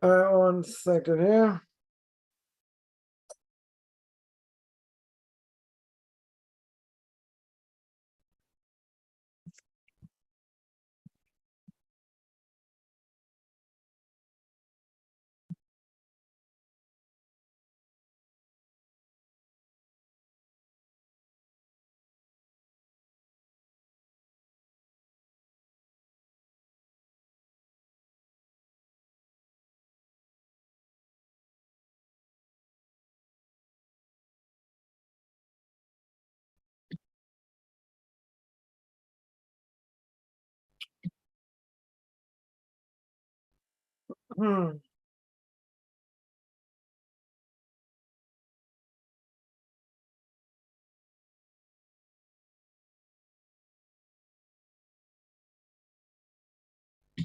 All right, 1 second here. Hmm.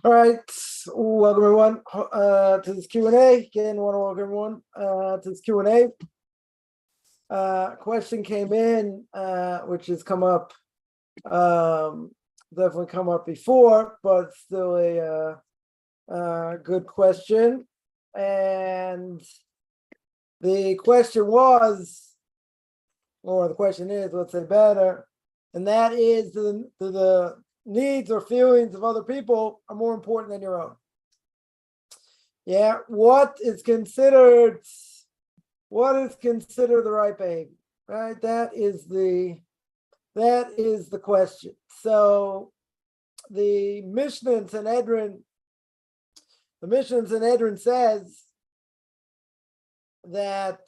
All right, welcome everyone to this Q&A. Again, want to welcome everyone to this Q&A. Question came in, which has come up, definitely come up before, but still a good question. And the question was, or the question is, let's say better, and that is, do the needs or feelings of other people are more important than your own? Yeah, what is considered the right behavior, right? That is the question. So the Mishnah in Sanhedrin says that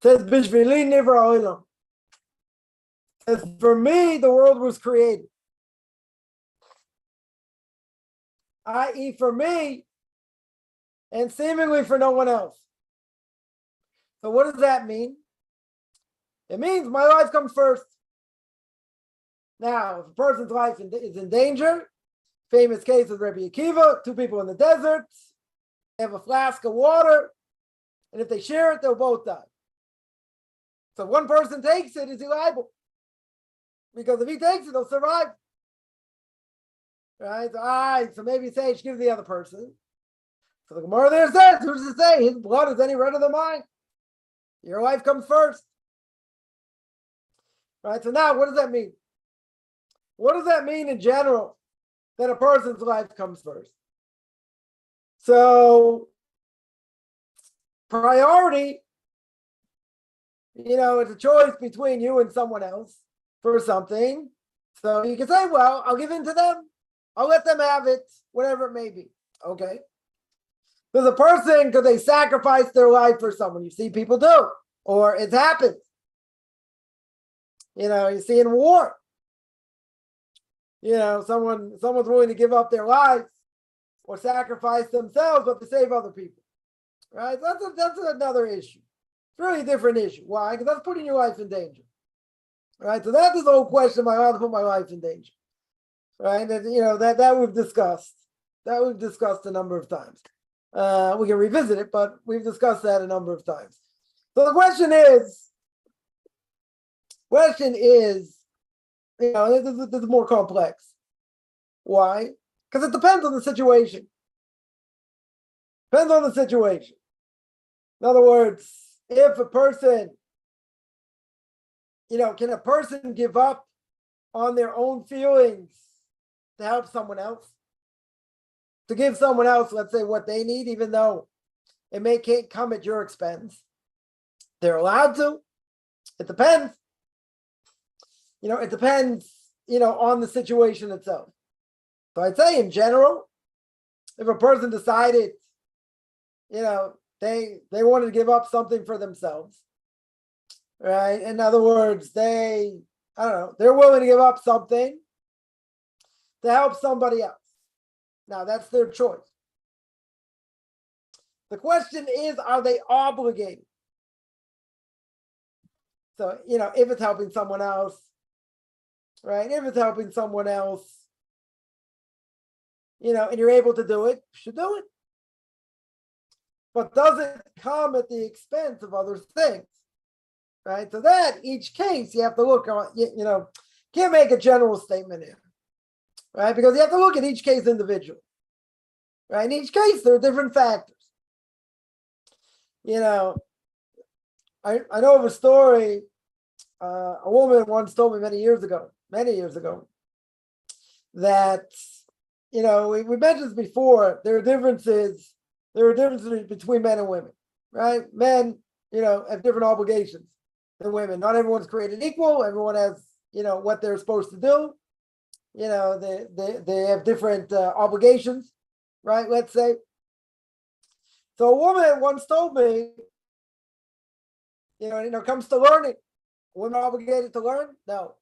says Bishvili Nivra Olam. Says, for me, the world was created. I.e., for me, and seemingly for no one else. So what does that mean? It means my life comes first. Now, if a person's life is in danger, famous case of Rabbi Akiva, 2 people in the desert, they have a flask of water, and if they share it, they'll both die. So if one person takes it, is he liable? Because if he takes it, he'll survive. Right? All right, so maybe say he should give it to the other person. So the Gemara there says, who's to say his blood is any redder than mine? Your life comes first. Right? So now, what does that mean? What does that mean in general, that a person's life comes first? So, priority, it's a choice between you and someone else for something. So you can say, well, I'll give in to them. I'll let them have it, whatever it may be. Okay. There's a person, could they sacrifice their life for someone? You see people do, or it happens. You see in war. Someone's willing to give up their lives or sacrifice themselves, but to save other people. Right? That's another issue. It's really a different issue. Why? Because that's putting your life in danger. Right? So that is the whole question: am I allowed to put my life in danger? Right? And that we've discussed. That we've discussed a number of times. We can revisit it, but we've discussed that a number of times. So the question is, this is more complex. Why? Because it depends on the situation. Depends on the situation. In other words, if a person, can a person give up on their own feelings to help someone else? To give someone else, let's say, what they need, even though it can't come at your expense. They're allowed to. It depends. It depends, on the situation itself. So I'd say in general, if a person decided, they wanted to give up something for themselves, right? In other words, they're willing to give up something to help somebody else. Now, that's their choice. The question is, are they obligated? So, if it's helping someone else, right? If it's helping someone else, and you're able to do it, you should do it. But does it come at the expense of other things? Right? So that each case you have to look at, can't make a general statement here. Right? Because you have to look at each case individually. right? In each case, there are different factors. You know, I know of a story. A woman once told me many years ago, that, you know, we mentioned this before. There are differences between men and women, right? Men, you know, have different obligations than women. Not everyone's created equal. Everyone has, you know, what they're supposed to do. You know, they have different obligations, right? Let's say. So a woman once told me, you know, comes to learning, women are obligated to learn? No.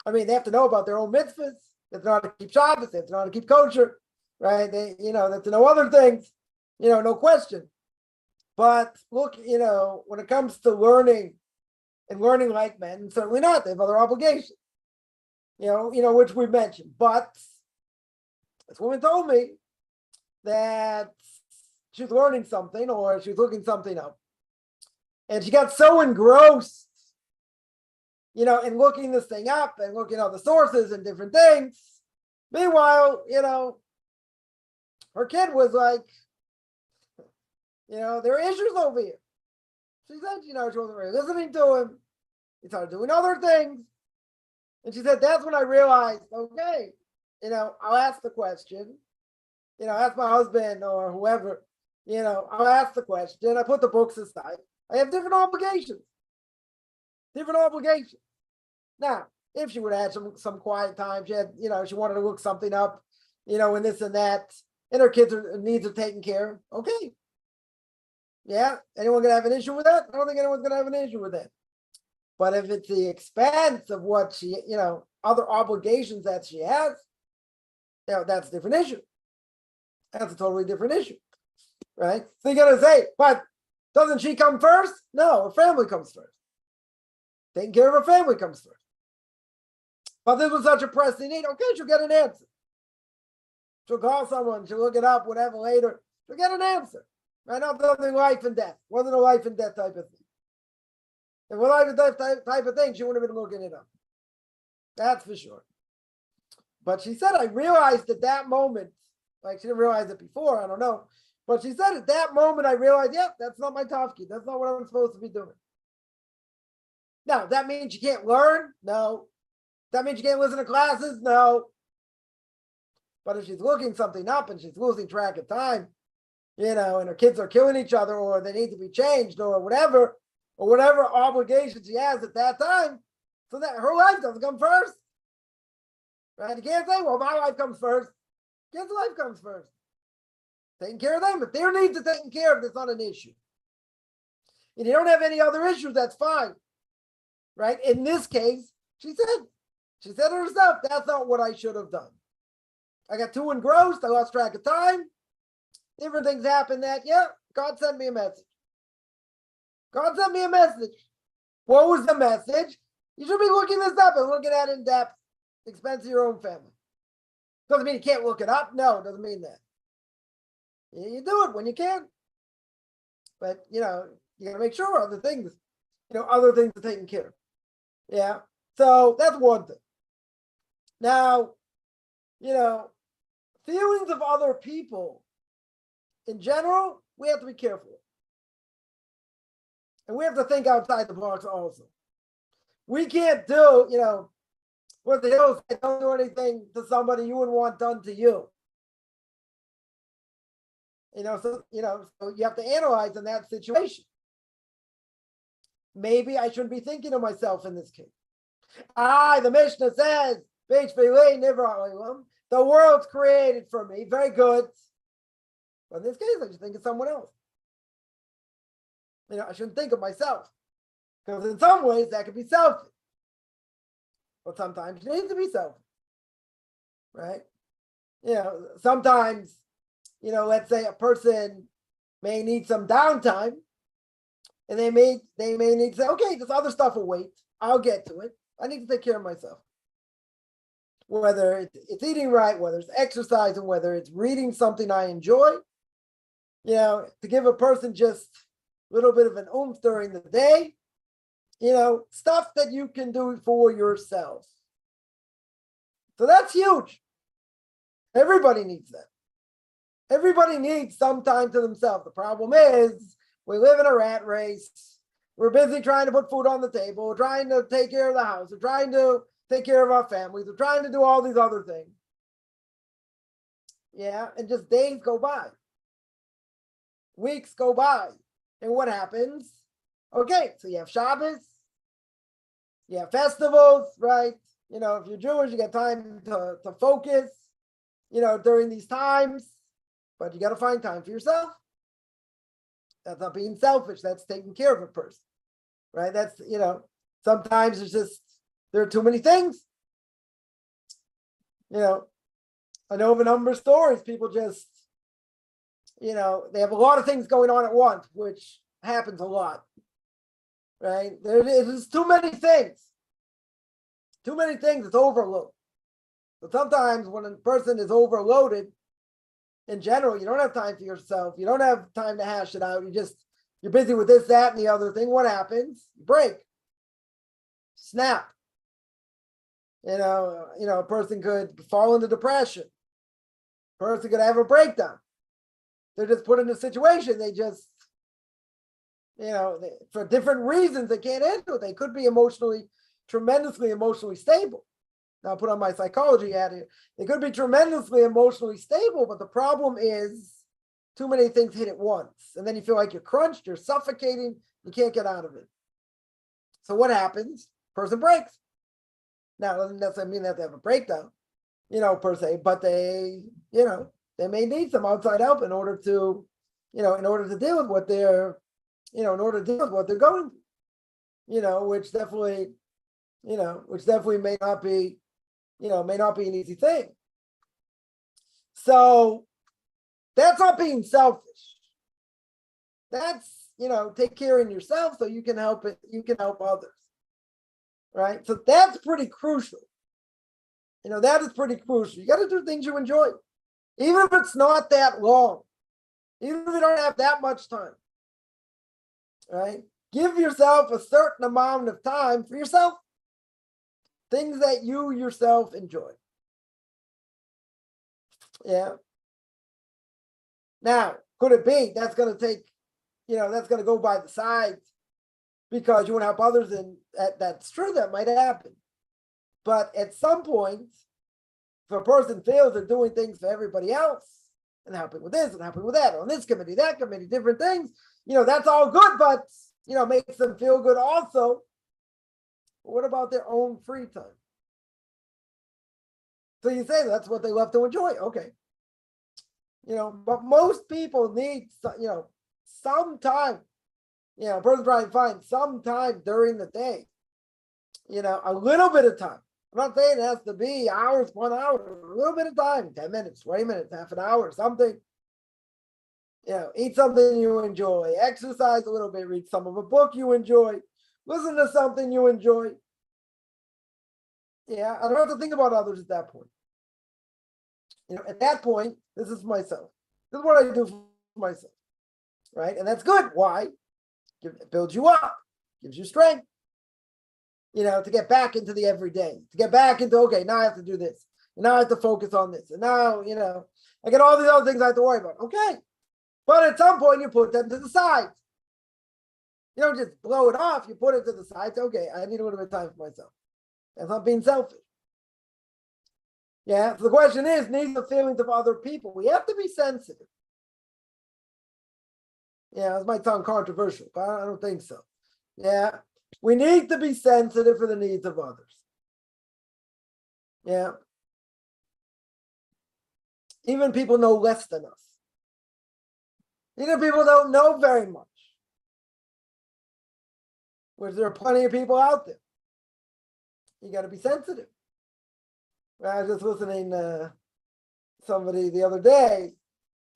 I mean, they have to know about their own mitzvahs. They have to know how to keep Shabbos. They have to know how to keep kosher, right? They, you know, they have to know other things, you know, no question. But look, you know, when it comes to learning and learning like men, certainly not. They have other obligations, you know, which we mentioned. But this woman told me that she was learning something or she was looking something up. And she got so engrossed, you know, in looking this thing up and looking at the sources and different things. Meanwhile, you know, her kid was like, you know, there are issues over here. She said, you know, she wasn't really listening to him. He started doing other things. And she said, that's when I realized, okay, you know, I'll ask the question, you know, ask my husband or whoever, you know, I'll ask the question. I put the books aside. I have different obligations. Now, if she would have had some quiet time, she had, you know, she wanted to look something up, you know, and this and that, and her kids' needs are taken care of. Okay. Yeah. Anyone gonna have an issue with that? I don't think anyone's gonna have an issue with that. But if it's the expense of what she, you know, other obligations that she has, you know, that's a different issue. That's a totally different issue. Right? So you're gonna say, but doesn't she come first? No, her family comes first. Taking care of her family comes first. But this was such a pressing need. Okay, she'll get an answer. She'll call someone. She'll look it up, whatever, later. She'll get an answer. Right? Not something life and death. Wasn't a life and death type of thing. If it was life and death type of thing, she wouldn't have been looking it up. That's for sure. But she said, I realized at that moment, like she didn't realize it before, I don't know. But she said at that moment, I realized, yeah, that's not my tafkid. That's not what I'm supposed to be doing. Now, that means you can't learn? No. That means you can't listen to classes? No. But if she's looking something up and she's losing track of time, you know, and her kids are killing each other or they need to be changed or whatever obligations she has at that time, so that her life doesn't come first. Right? You can't say, well, my life comes first. Kids' life comes first. Taking care of them. If their needs are taken care of, that's not an issue. And you don't have any other issues, that's fine. Right? In this case, she said herself, that's not what I should have done. I got too engrossed. I lost track of time. Different things happened that, yeah, God sent me a message. God sent me a message. What was the message? You should be looking this up and looking at it in depth. Expense of your own family. Doesn't mean you can't look it up. No, it doesn't mean that. You do it when you can. But, you know, you got to make sure other things are taken care of. Yeah. So that's one thing. Now, you know, feelings of other people in general, we have to be careful. And we have to think outside the box also. We can't do, you know, what the hills say, don't do anything to somebody you wouldn't want done to you. So you have to analyze in that situation. Maybe I shouldn't be thinking of myself in this case. The Mishnah says, the world's created for me. Very good. But in this case, I should think of someone else. I shouldn't think of myself. Because in some ways, that could be selfish. But sometimes it needs to be selfish. Right? Sometimes, let's say a person may need some downtime. And they may need to say, okay, this other stuff will wait. I'll get to it. I need to take care of myself. Whether it's eating right, whether it's exercising, whether it's reading something I enjoy, to give a person just a little bit of an oomph during the day, stuff that you can do for yourself. So that's huge. Everybody needs that. Everybody needs some time to themselves. The problem is we live in a rat race. We're busy trying to put food on the table. We're trying to take care of the house. We're trying to take care of our families. We're trying to do all these other things. Yeah, and just days go by. Weeks go by. And what happens? Okay, so you have Shabbos. You have festivals, right? If you're Jewish, you got time to focus, during these times. But you got to find time for yourself. That's not being selfish. That's taking care of a person, right? That's, sometimes it's just, there are too many things. I know of a number of stories, people just, they have a lot of things going on at once, which happens a lot, right? There's too many things. Too many things, it's overload. But sometimes when a person is overloaded, in general, you don't have time for yourself. You don't have time to hash it out. You're busy with this, that, and the other thing. What happens? You break. Snap. A person could fall into depression. A person could have a breakdown. They're just put in a situation. They just, for different reasons, they can't handle it. They could be tremendously emotionally stable. Now I'll put on my psychology hat here. They could be tremendously emotionally stable, but the problem is too many things hit at once. And then you feel like you're crunched, you're suffocating, you can't get out of it. So what happens? Person breaks. Now, it doesn't necessarily mean they have to have a breakdown, per se, but they may need some outside help in order to deal with what they're, in order to deal with what they're going through, which definitely may not be an easy thing. So that's not being selfish. That's, take care of yourself so you can help others. Right? So that's pretty crucial. That is pretty crucial. You got to do things you enjoy. Even if it's not that long. Even if you don't have that much time. Right? Give yourself a certain amount of time for yourself. Things that you yourself enjoy. Yeah. Now, could it be that's going to take, that's going to go by the side because you want to help others? And that's true, that might happen. But at some point, if a person feels they're doing things for everybody else and helping with this and helping with that, on this committee, that committee, different things, that's all good, but, makes them feel good also. What about their own free time? So you say that's what they love to enjoy. Okay. But most people need, some time, a person trying to find some time during the day, a little bit of time. I'm not saying it has to be hours, 1 hour, a little bit of time, 10 minutes, 20 minutes, half an hour, something. Eat something you enjoy, exercise a little bit, read some of a book you enjoy, listen to something you enjoy. Yeah, I don't have to think about others at that point. At that point, this is myself. This is what I do for myself, right? And that's good. Why? It builds you up, gives you strength, to get back into the everyday, to get back into, okay, now I have to do this. And now I have to focus on this. And now, I got all these other things I have to worry about. Okay. But at some point, you put them to the side. You don't just blow it off. You put it to the side. Say, okay, I need a little bit of time for myself. That's not being selfish. Yeah. So the question is, needs the feelings of other people. We have to be sensitive. Yeah, this might sound controversial, but I don't think so. Yeah. We need to be sensitive for the needs of others. Yeah. Even people know less than us. Even people don't know very much. Whereas there are plenty of people out there. You got to be sensitive. I was just listening to somebody the other day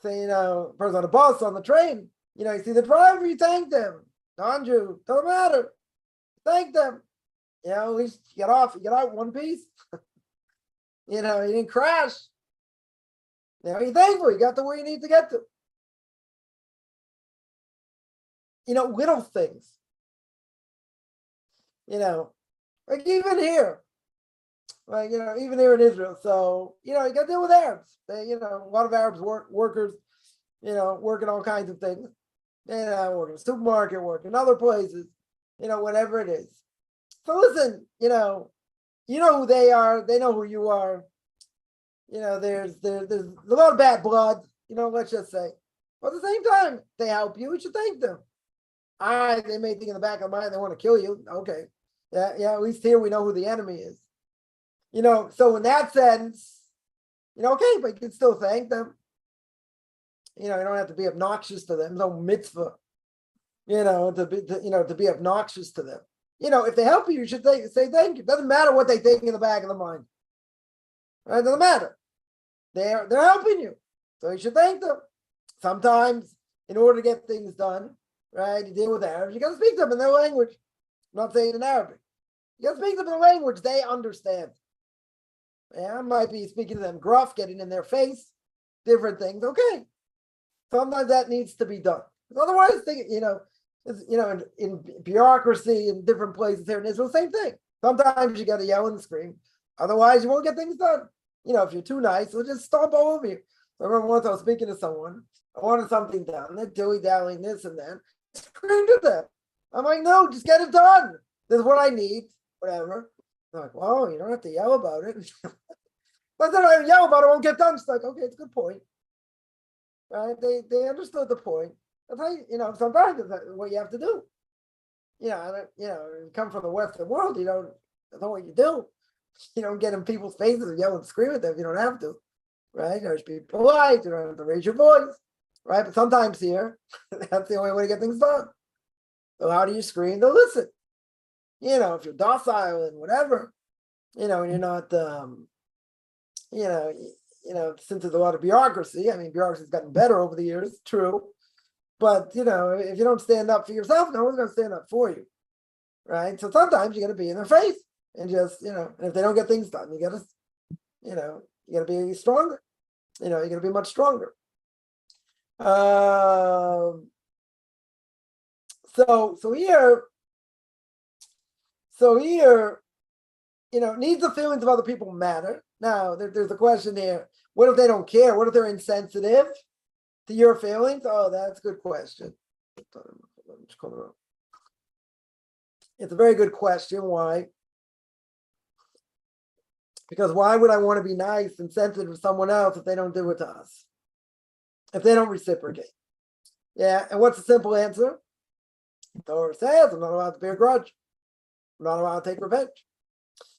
saying, person on a bus, on the train, you see the driver, you thank them. Non-Jew, doesn't matter. Thank them. At least you get out in one piece. You didn't crash. You're thankful. You got to where you need to get to. Little things. Like even here, Like, even here in Israel. So, you got to deal with Arabs. They, a lot of Arabs workers, working all kinds of things. Work in a supermarket, work in other places, whatever it is. So listen, you know who they are. They know who you are. There's a lot of bad blood, let's just say. But at the same time, they help you. You should thank them. They may think in the back of the mind they want to kill you. Okay. Yeah, at least here we know who the enemy is. So in that sense, okay, but you can still thank them. You don't have to be obnoxious to them. No mitzvah, to be obnoxious to them. If they help you, you should say thank you. It doesn't matter what they think in the back of the mind. Right? It doesn't matter. They're helping you. So you should thank them. Sometimes, in order to get things done, right, you deal with Arabs, you got to speak to them in their language. I'm not saying in Arabic. You got to speak to them in a language they understand. Yeah, I might be speaking to them gruff, getting in their face, different things. Okay. Sometimes that needs to be done. Otherwise, in bureaucracy in different places here in Israel, same thing. Sometimes you got to yell and scream. Otherwise, you won't get things done. If you're too nice, they'll just stomp all over you. I remember once I was speaking to someone. I wanted something done. They're dilly-dallying this and that. I screamed at them. I'm like, no, just get it done. This is what I need. Whatever. They're like, well, you don't have to yell about it. But then I yell about it, won't get done. It's like, okay, it's a good point. Right? They understood the point. That's how sometimes that's what you have to do. You come from the Western world, that's not what you do. You don't get in people's faces and yell and scream at them. You don't have to. Right? You should be polite. You don't have to raise your voice. Right? But sometimes here, that's the only way to get things done. So how do you scream? They'll listen. If you're docile and whatever, and you're not, since there's a lot of bureaucracy, bureaucracy's gotten better over the years, true. But, if you don't stand up for yourself, no one's going to stand up for you. Right? So sometimes you got to be in their face and just, and if they don't get things done, you got to be stronger. You got to be much stronger. So here, needs and feelings of other people matter. Now, there's a question here. What if they don't care? What if they're insensitive to your feelings? Oh, that's a good question. It's a very good question. Why? Because why would I want to be nice and sensitive to someone else if they don't do it to us? If they don't reciprocate? Yeah, and what's the simple answer? The Torah says, I'm not allowed to bear a grudge. I'm not allowed to take revenge.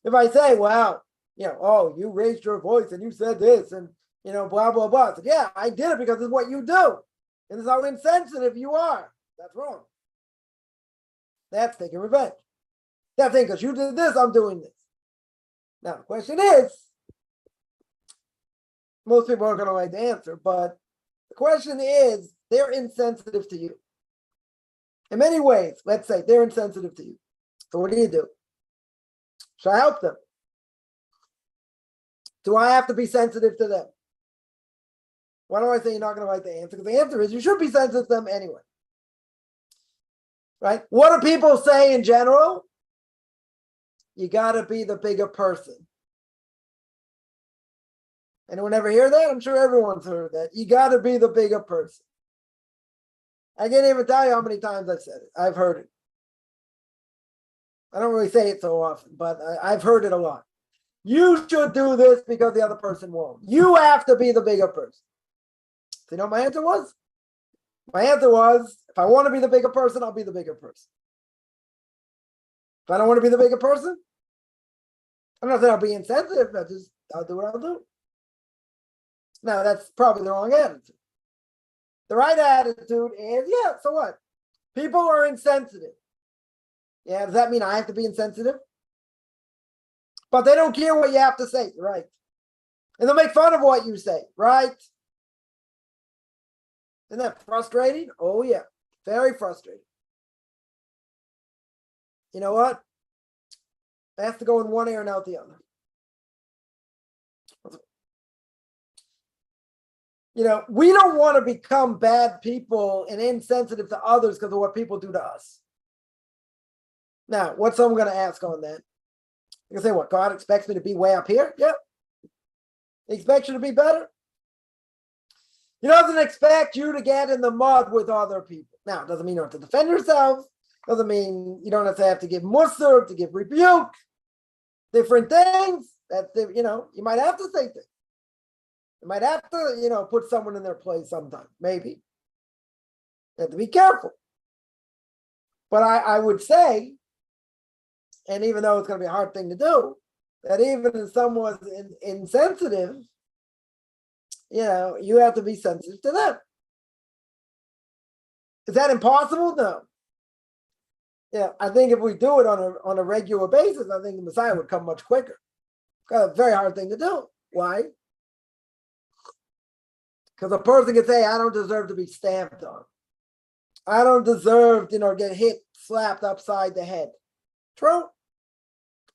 If I say, well, you raised your voice and you said this and, blah, blah, blah. I said, yeah, I did it because it's what you do. And it's how insensitive you are. That's wrong. That's taking revenge. That's saying, because you did this, I'm doing this. Now, the question is, most people aren't going to like the answer, but the question is, they're insensitive to you. In many ways, let's say they're insensitive to you. So what do? Should I help them? Do I have to be sensitive to them? Why do I say you're not going to like the answer? Because the answer is you should be sensitive to them anyway. Right? What do people say in general? You got to be the bigger person. Anyone ever hear that? I'm sure everyone's heard that. You got to be the bigger person. I can't even tell you how many times I've said it. I've heard it. I don't really say it so often, but I've heard it a lot. You should do this because the other person won't. You have to be the bigger person. So you know what my answer was? My answer was, if I want to be the bigger person, I'll be the bigger person. If I don't want to be the bigger person, I'm not saying I'll be insensitive. I'll do what I'll do. Now, that's probably the wrong attitude. The right attitude is, yeah, so what? People are insensitive. Yeah, does that mean I have to be insensitive? But they don't care what you have to say, right? And they'll make fun of what you say, right? Isn't that frustrating? Oh, yeah, very frustrating. You know what? I have to go in one ear and out the other. We don't want to become bad people and insensitive to others because of what people do to us. Now, what's someone going to ask on that? You can say, what, God expects me to be way up here? Yeah. He expects you to be better. He doesn't expect you to get in the mud with other people. Now, it doesn't mean you don't have to defend yourself. Doesn't mean you don't have to give mussar, to give rebuke. Different things that, you might have to say things. You might have to, put someone in their place sometimes, maybe. You have to be careful. But I would say, and even though it's going to be a hard thing to do, that even if someone's insensitive, you have to be sensitive to them. Is that impossible? No. Yeah, I think if we do it on a regular basis, I think the Messiah would come much quicker. It's a very hard thing to do. Why? Because a person can say, I don't deserve to be stamped on. I don't deserve, get hit, slapped upside the head. True.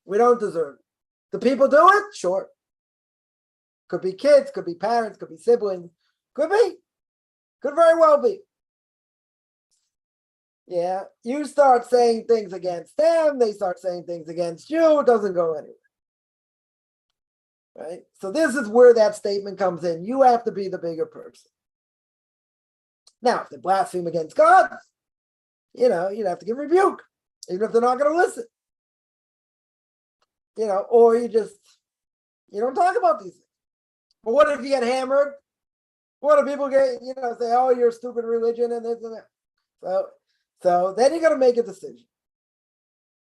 We don't deserve it. Do people do it? Sure. Could be kids, could be parents, could be siblings. Could be. Could very well be. Yeah. You start saying things against them, they start saying things against you, it doesn't go anywhere. Right? So this is where that statement comes in. You have to be the bigger person. Now, if they blaspheme against God, you'd have to give rebuke, even if they're not going to listen. Or you don't talk about these things. But what if you get hammered? What if people get, say, oh, you're a stupid religion and this and that. So then you got to make a decision.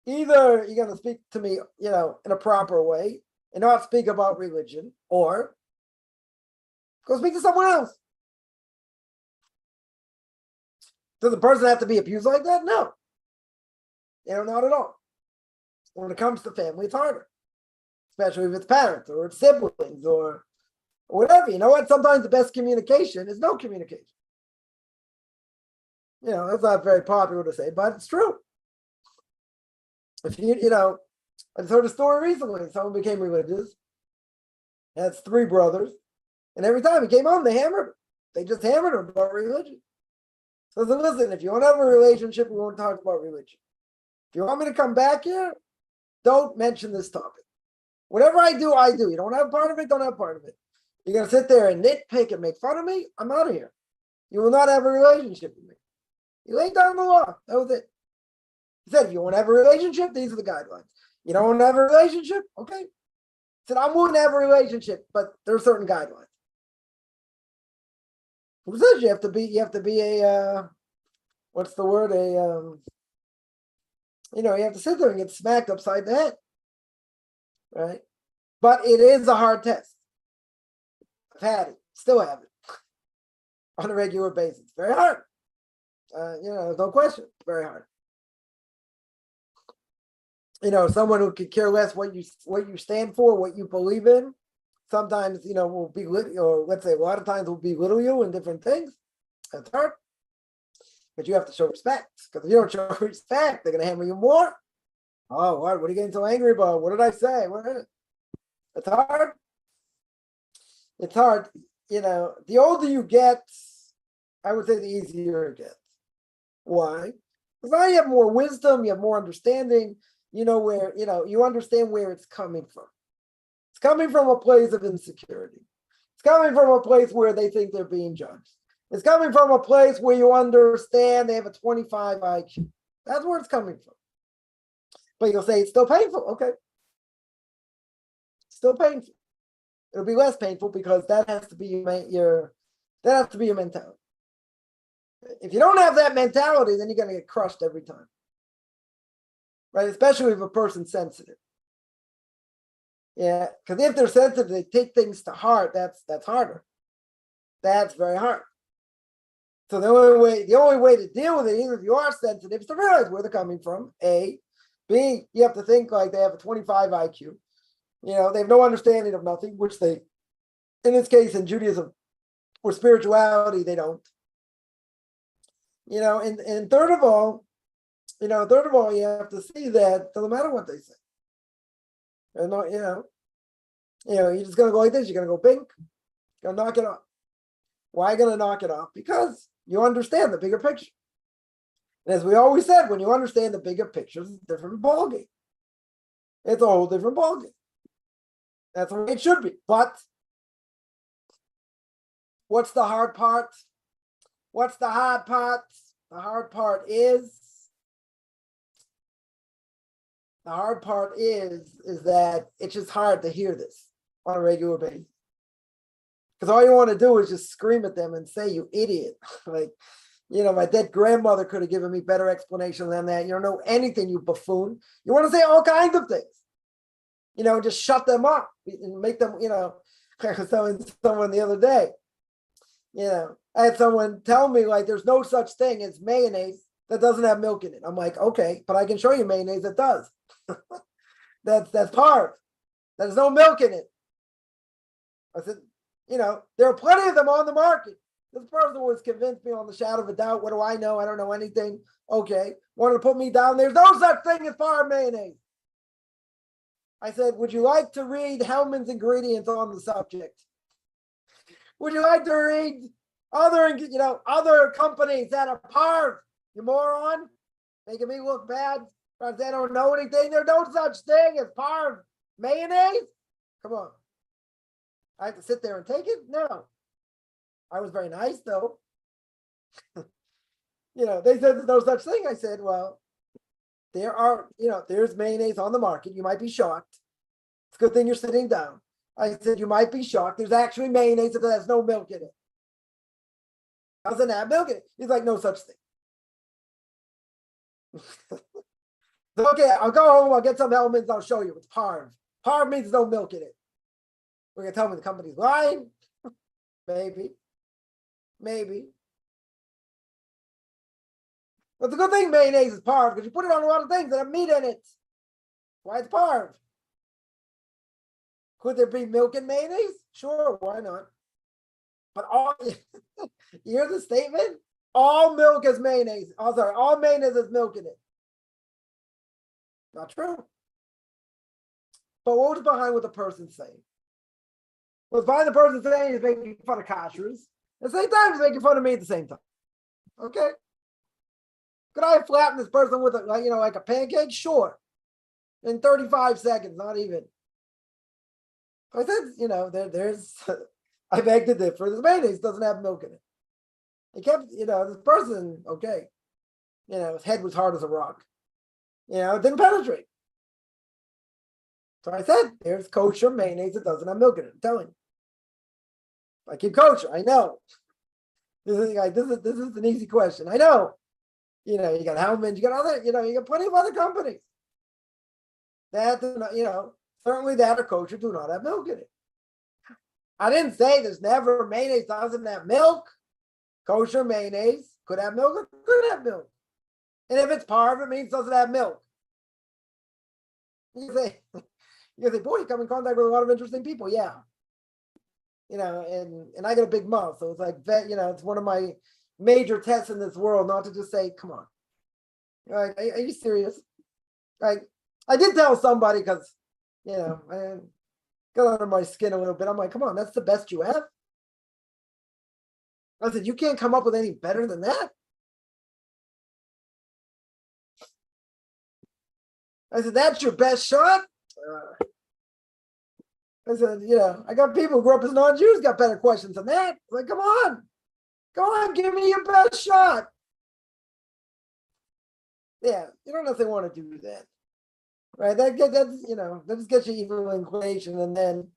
Either you're going to speak to me, in a proper way and not speak about religion, or go speak to someone else. Does the person have to be abused like that? No. Not at all. When it comes to family, it's harder, especially if it's parents or it's siblings or whatever. You know what? Sometimes the best communication is no communication. That's not very popular to say, but it's true. If I just heard a story recently. Someone became religious. Has 3 brothers, and every time he came home, they hammered him. They just hammered him about religion. So listen, if you want to have a relationship, we won't talk about religion. If you want me to come back here, don't mention this topic. Whatever I do, I do. You don't have part of it, don't have part of it. You're going to sit there and nitpick and make fun of me? I'm out of here. You will not have a relationship with me. You laid down the law. That was it. He said, if you want to have a relationship, these are the guidelines. You don't want to have a relationship? Okay. He said, I'm willing to have a relationship, but there are certain guidelines. Who says you have to be a, what's the word? You have to sit there and get smacked upside the head. Right? But it is a hard test. I've had it, still have it on a regular basis. Very hard. There's no question. Very hard. Someone who could care less what you stand for, what you believe in, sometimes, will belittle, or let's say a lot of times will belittle you in different things. That's hard. But you have to show respect, because if you don't show respect, they're going to hammer you more. Oh, what are you getting so angry about? What did I say? It's hard. It's hard. The older you get, I would say the easier it gets. Why? Because now you have more wisdom, you have more understanding, where, you understand where it's coming from. It's coming from a place of insecurity. It's coming from a place where they think they're being judged. It's coming from a place where you understand they have a 25 IQ. That's where it's coming from. But you'll say it's still painful. Okay. Still painful. It'll be less painful because that has to be your mentality. If you don't have that mentality, then you're going to get crushed every time. Right? Especially if a person's sensitive. Yeah, because if they're sensitive, they take things to heart. That's harder. That's very hard. So the only way to deal with it, even if you are sensitive, is to realize where they're coming from. A, B, you have to think like they have a 25 IQ. They have no understanding of nothing, which they, in this case, in Judaism or spirituality, they don't. And third of all, you have to see that it doesn't matter what they say. And you're just gonna go like this. You're gonna go bink. You're gonna knock it off. Why are you gonna knock it off? Because you understand the bigger picture. And as we always said, when you understand the bigger picture, it's a different ballgame. it's a whole different ballgame. That's the way it should be. But what's the hard part? What's the hard part? The hard part is that it's just hard to hear this on a regular basis. Because all you want to do is just scream at them and say, you idiot. Like, my dead grandmother could have given me better explanation than that. You don't know anything, you buffoon. You want to say all kinds of things, just shut them up and make them, I was telling someone the other day, I had someone tell me, like, there's no such thing as mayonnaise that doesn't have milk in it. I'm like, okay, but I can show you mayonnaise that does. That's parv. There's no milk in it. I said, there are plenty of them on the market. This person was convinced me on the shadow of a doubt. What do I know? I don't know anything. Okay. Wanted to put me down. There's no such thing as parv mayonnaise. I said, would you like to read Hellman's ingredients on the subject? Would you like to read other companies that are parv? You moron? Making me look bad because they don't know anything. There's no such thing as parv mayonnaise. Come on. I have to sit there and take it? No. I was very nice though. They said there's no such thing. I said, well, there's mayonnaise on the market. You might be shocked. It's a good thing you're sitting down. I said, you might be shocked. There's actually mayonnaise that has no milk in it. Doesn't have milk in it. He's like, no such thing. Okay, I'll go home. I'll get some elements. I'll show you. It's parv. Parv means no milk in it. We're going to tell me the company's lying? Maybe. But the good thing mayonnaise is parv because you put it on a lot of things that have meat in it. Why it's parv? Could there be milk in mayonnaise? Sure, why not? But you hear the statement? All milk is mayonnaise. Oh, sorry, all mayonnaise has milk in it. Not true. But what was behind what the person's saying? What's behind the person saying is making fun of kashrus. At the same time, he's making fun of me at the same time. Okay? Could I have flattened this person with like a pancake? Sure. In 35 seconds, not even. I said, there's I beg to differ. This mayonnaise doesn't have milk in it. It kept, this person, okay. His head was hard as a rock. It didn't penetrate. So I said, there's kosher mayonnaise that doesn't have milk in it. I'm telling you. I keep kosher. I know. This is an easy question. I know. You got Hellman, you got other, you got plenty of other companies that, certainly that are kosher do not have milk in it. I didn't say there's never mayonnaise doesn't have milk. Kosher mayonnaise could have milk or could have milk. And if it's parv, it means it doesn't have milk. You say, boy, you come in contact with a lot of interesting people. Yeah. And I got a big mouth. So it's like, it's one of my major tests in this world, not to just say, come on. Are you serious? Like, I did tell somebody because, I got under my skin a little bit. I'm like, come on, that's the best you have? I said, you can't come up with any better than that? I said, that's your best shot? I said, I got people who grew up as non-Jews got better questions than that. Like, come on. Go on, give me your best shot. Yeah, you don't necessarily want to do that. Right? That just gets you evil inclination. And then,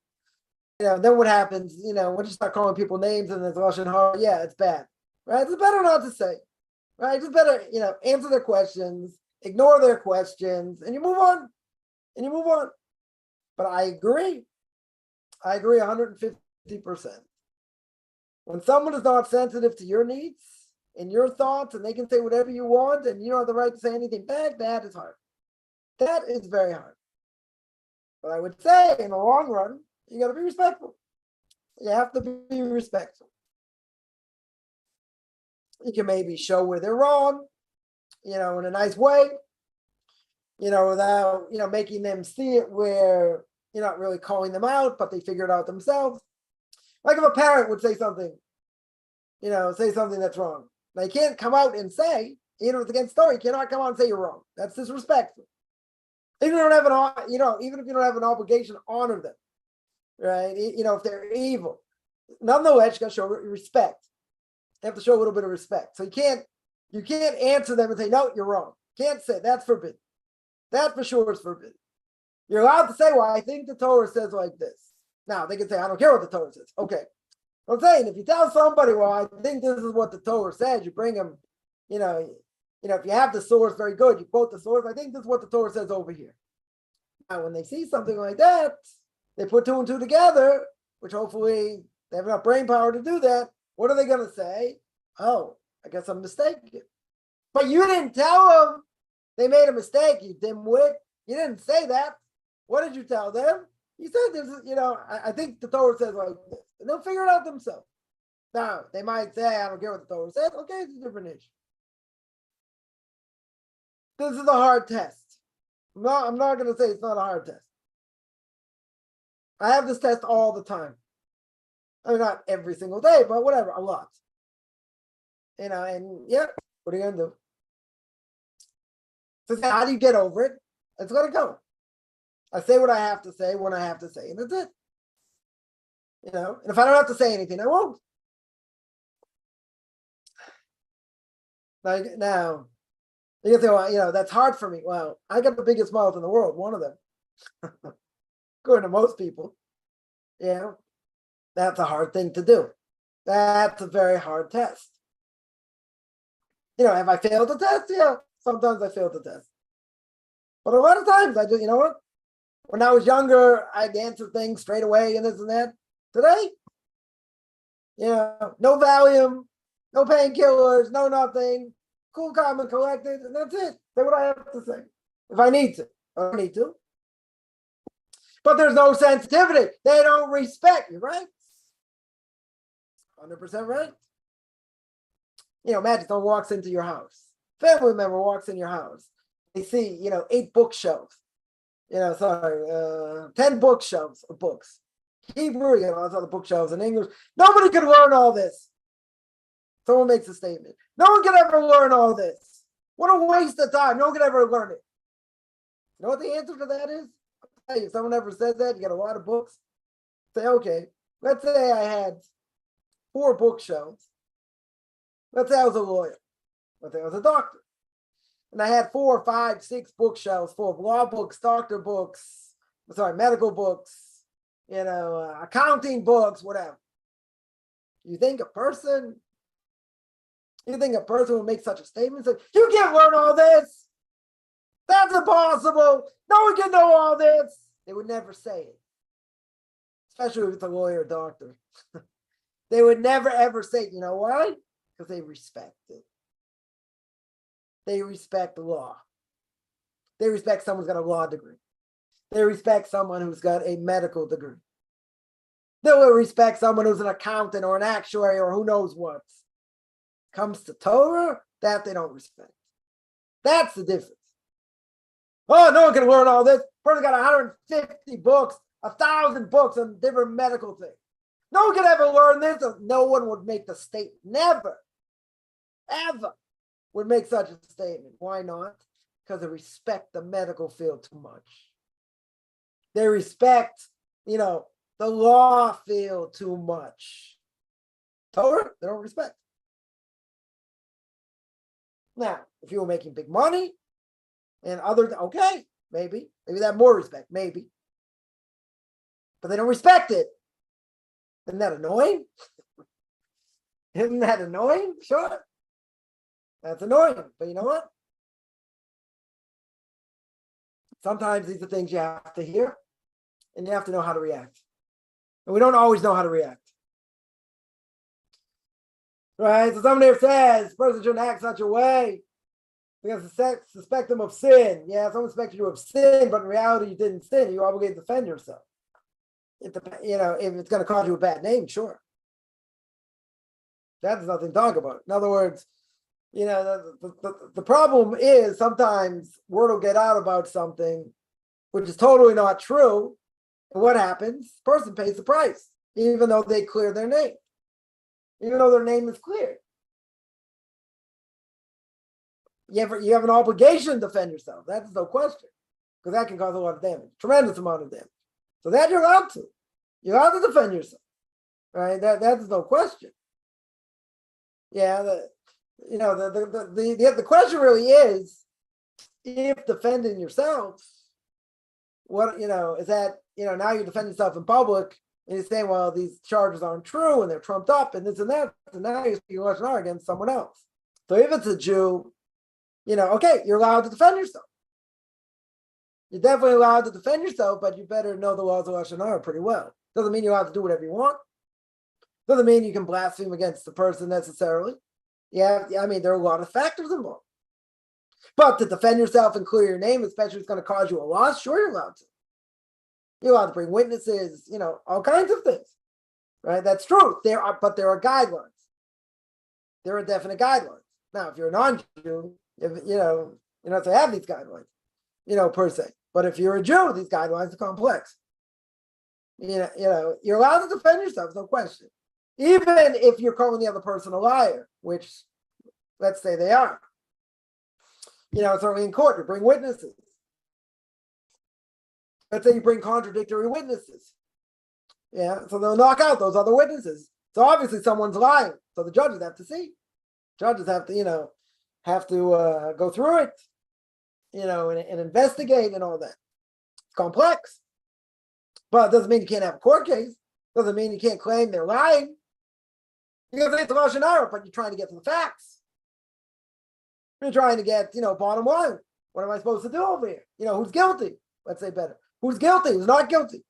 then what happens? When you start calling people names and there's Russian horror, yeah, it's bad. Right? It's better not to say. Right? It's better, answer their questions, ignore their questions, and you move on. But I agree 150%. When someone is not sensitive to your needs and your thoughts, and they can say whatever you want, and you don't have the right to say anything back, that is hard. That is very hard. But I would say, in the long run, you got to be respectful. You have to be respectful. You can maybe show where they're wrong, in a nice way, without, making them see it where you're not really calling them out, but they figure it out themselves. Like if a parent would say something, that's wrong. Now you can't come out and say, it's against Torah, you cannot come out and say you're wrong. That's disrespectful. Even if you don't have even if you don't have an obligation to honor them, right? If they're evil, nonetheless, you got to show respect. You have to show a little bit of respect. So you can't answer them and say, no, you're wrong. Can't say that's forbidden. That for sure is forbidden. You're allowed to say, well, I think the Torah says like this. Now they can say, I don't care what the Torah says. Okay. I'm saying if you tell somebody, well, I think this is what the Torah says, you bring them, if you have the source, very good. You quote the source. I think this is what the Torah says over here. Now, when they see something like that, they put two and two together, which hopefully they have enough brain power to do that. What are they going to say? Oh, I guess I'm mistaken. But you didn't tell them they made a mistake, you dimwit. You didn't say that. What did you tell them? You said this is, I think the Torah says like this. And they'll figure it out themselves. Now, they might say, I don't care what the Torah says. Okay, it's a different issue. This is a hard test. I'm not going to say it's not a hard test. I have this test all the time. I mean, not every single day, but whatever, a lot. And yeah, what are you going to do? So how do you get over it? It's going to go. I say what I have to say when I have to say, and that's it. And if I don't have to say anything, I won't. Like now, you can say, well, that's hard for me. Well, I got the biggest mouth in the world, one of them. According to most people. That's a hard thing to do. That's a very hard test. Have I failed the test? Yeah, sometimes I failed the test. But a lot of times I just, when I was younger, I'd answer things straight away and this and that. Today, no Valium, no painkillers, no nothing. Cool, calm, and collected, and that's it. Say what I have to say. If I need to. I don't need to. But there's no sensitivity. They don't respect you, right? 100% right. Imagine someone walks into your house. Family member walks in your house. They see, 8 bookshelves. 10 bookshelves of books. Hebrew, lots of other bookshelves in English. Nobody could learn all this. Someone makes a statement. No one can ever learn all this. What a waste of time. No one can ever learn it. You know what the answer to that is? I'll tell you, if someone ever says that, you got a lot of books. Say, okay, let's say I had 4 bookshelves. Let's say I was a lawyer. Let's say I was a doctor. And I had 4, 5, 6 bookshelves full of law books, doctor books, medical books, accounting books, whatever. You think a person would make such a statement? Say, you can't learn all this. That's impossible. No one can know all this. They would never say it. Especially if it's a lawyer or doctor. They would never, ever say it. You know why? Because they respect it. They respect the law. They respect someone who's got a law degree. They respect someone who's got a medical degree. They will respect someone who's an accountant or an actuary or who knows what. Comes to Torah, that they don't respect. That's the difference. Oh, no one can learn all this. Person got 150 books, 1,000 books on different medical things. No one can ever learn this. No one would make the statement. Never, ever would make such a statement. Why not? Because they respect the medical field too much. They respect, the law field too much. Torah, they don't respect. Now, if you were making big money and okay, maybe they have more respect, maybe. But they don't respect it. Isn't that annoying? Isn't that annoying? Sure. That's annoying. But you know what? Sometimes these are things you have to hear and you have to know how to react. And we don't always know how to react. Right? So somebody says, person shouldn't act such a way because suspect them of sin. Yeah, someone suspects you of sin, but in reality you didn't sin. You're obligated to defend yourself. If it's going to cause you a bad name, sure. That's nothing to talk about. In other words, the problem is sometimes word will get out about something which is totally not true. And what happens? The person pays the price, even though they clear their name. Even though their name is clear. You have an obligation to defend yourself. That's no question. because that can cause a lot of damage, tremendous amount of damage. So that you're allowed to. You're allowed to defend yourself, right? That's no question. Yeah, the question really is, if defending yourself, what is that? Now you defend yourself in public, and you're saying, well, these charges aren't true, and they're trumped up, and this and that, and now you're speaking Lashon Hara against someone else. So if it's a Jew, okay, you're allowed to defend yourself. You're definitely allowed to defend yourself, but you better know the laws of Lashon Hara pretty well. Doesn't mean you're allowed to do whatever you want. Doesn't mean you can blaspheme against the person necessarily. Yeah, I mean, there are a lot of factors involved. But to defend yourself and clear your name, especially if it's going to cause you a loss, sure, you're allowed to. You're allowed to bring witnesses, all kinds of things, right? That's true. But there are guidelines. There are definite guidelines. Now, if you're a non-Jew, you don't have to have these guidelines, per se. But if you're a Jew, these guidelines are complex. You're allowed to defend yourself, no question. Even if you're calling the other person a liar, which let's say they are. Certainly in court, you bring witnesses. Let's say you bring contradictory witnesses. Yeah, so they'll knock out those other witnesses. So obviously someone's lying. So the judges have to see. Judges have to, go through it, and investigate and all that. It's complex. But it doesn't mean you can't have a court case. Doesn't mean you can't claim they're lying. You can say it's Lashon Hara, but you're trying to get to the facts. You're trying to get, bottom line. What am I supposed to do over here? Who's guilty? Let's say better. Who's guilty? Who's not guilty?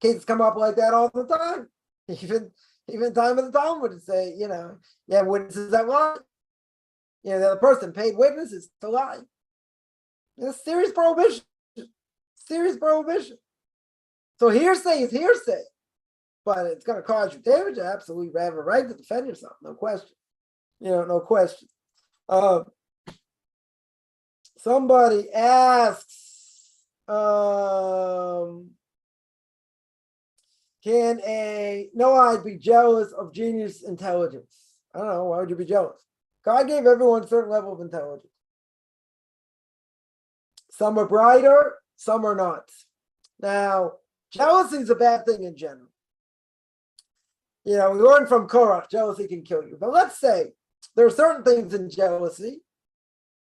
Cases come up like that all the time. Even time of the Talmud would say, you have witnesses that lie. The other person paid witnesses to lie. Serious prohibition. Serious prohibition. So hearsay is hearsay, but it's going to cause you damage. You absolutely have a right to defend yourself, no question. No question. Somebody asks, can a Noahide be jealous of genius intelligence? I don't know. Why would you be jealous? God gave everyone a certain level of intelligence. Some are brighter, some are not. Now, jealousy is a bad thing in general. We learn from Korach, jealousy can kill you. But let's say there are certain things in jealousy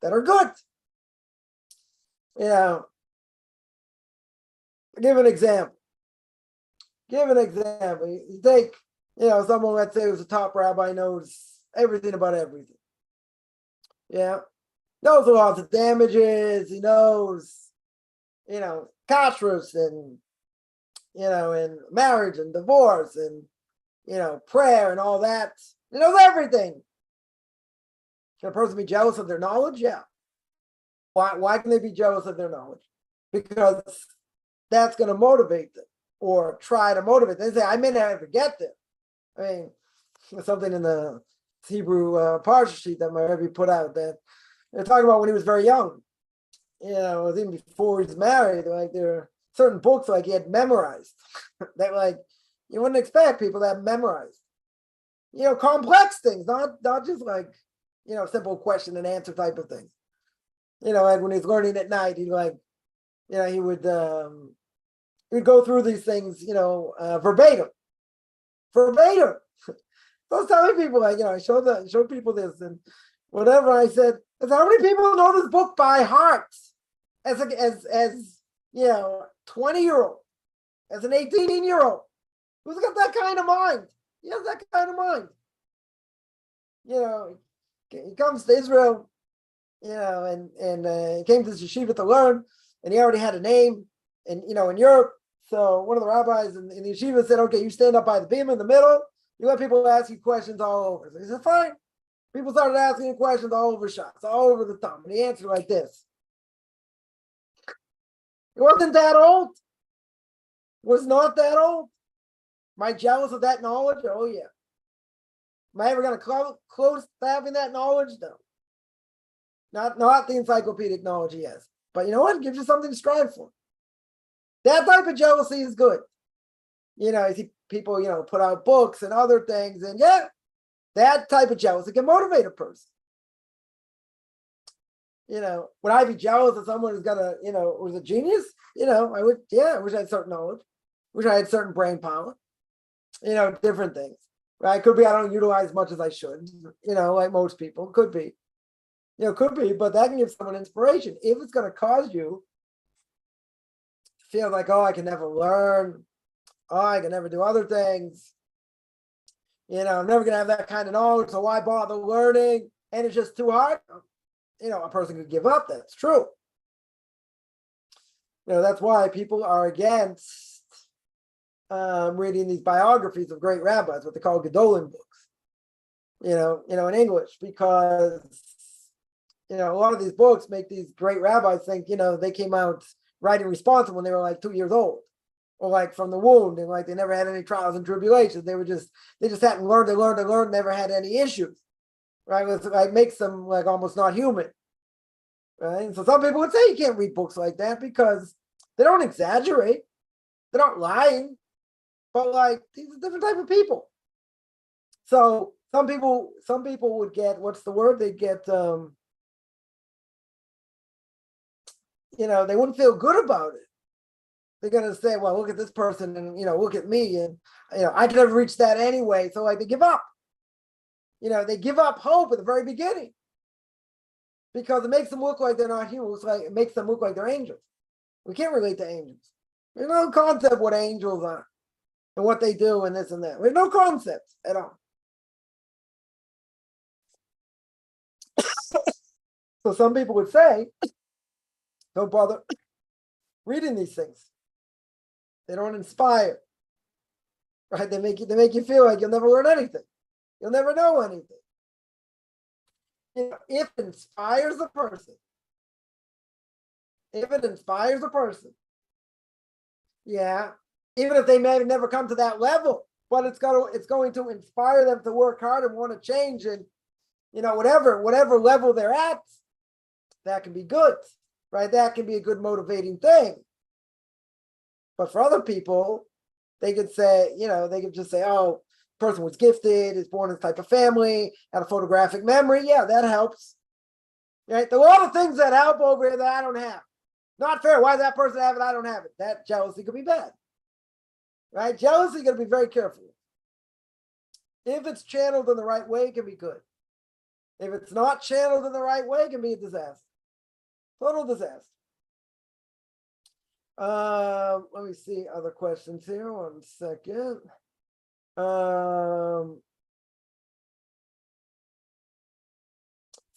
that are good. I'll give an example. You take, someone, let's say, who's a top rabbi, knows everything about everything. Yeah. Knows the laws of damages. He knows, kashrus and, and marriage and divorce and, prayer and all that. He knows everything. Can a person be jealous of their knowledge? Yeah. Why can they be jealous of their knowledge? Because that's going to motivate them or try to motivate them. They say, I may not ever get there. I mean, there's something in the Hebrew parsha sheet that my Rebbe put out that they're talking about when he was very young. It was even before he was married. Like, there are certain books like he had memorized that you wouldn't expect people to have memorized. Complex things, not just simple question and answer type of things. Like when he's learning at night, he would go through these things, verbatim. So I was telling people, I showed people this and whatever. I said, how many people know this book by heart? As 20-year-old, as an 18-year-old, who's got that kind of mind? He has that kind of mind. He comes to Israel, and he came to the yeshiva to learn, and he already had a name, in Europe. So one of the rabbis in the yeshiva said, okay, you stand up by the beam in the middle, you let people ask you questions all over. So he said, fine. People started asking him questions all over shots, all over the thumb, and he answered like this. He wasn't that old. Was not that old. Am I jealous of that knowledge? Oh, yeah. Am I ever going to close to having that knowledge? No. Not the encyclopedic knowledge he has. But you know what? It gives you something to strive for. That type of jealousy is good. You see people, put out books and other things. And yeah, that type of jealousy can motivate a person. Would I be jealous of someone who's got who's a genius? I would, I wish I had certain knowledge, wish I had certain brain power, different things, right? Could be I don't utilize as much as I should, like most people, could be, but that can give someone inspiration. If it's going to cause you to feel like, oh, I can never learn, oh, I can never do other things, I'm never going to have that kind of knowledge, so why bother learning? And it's just too hard. A person could give up. That's true. That's why people are against reading these biographies of great rabbis, what they call Gedolim books, in English, because, a lot of these books make these great rabbis think, they came out right and responsible when they were like 2 years old, or like from the womb, and like they never had any trials and tribulations. They just hadn't learned and learned and learned, never had any issues. Right, it like makes them like almost not human, right? And so some people would say you can't read books like that because they don't exaggerate, they're not lying, but like these are different type of people. So some people would get, what's the word? They get, they wouldn't feel good about it. They're gonna say, well, look at this person, and look at me, and I could never reach that anyway. So like they give up. They give up hope at the very beginning because it makes them look like they're not humans. It makes them look like they're angels. We can't relate to angels. There's no concept what angels are and what they do and this and that. There's no concept at all. So some people would say, don't bother reading these things. They don't inspire. Right? They make you feel like you'll never learn anything. You'll never know anything. If it inspires a person, yeah, even if they may have never come to that level, but it's going to inspire them to work hard and want to change, and whatever level they're at, that can be good, right? That can be a good motivating thing. But for other people, they could say, they could just say, oh, person was gifted, is born in this type of family, had a photographic memory. Yeah, that helps. Right? There are a lot of things that help over here that I don't have. Not fair. Why does that person have it? I don't have it. That jealousy could be bad. Right? Jealousy, you got to be very careful. If it's channeled in the right way, it can be good. If it's not channeled in the right way, it can be a disaster. Total disaster. Let me see other questions here. 1 second.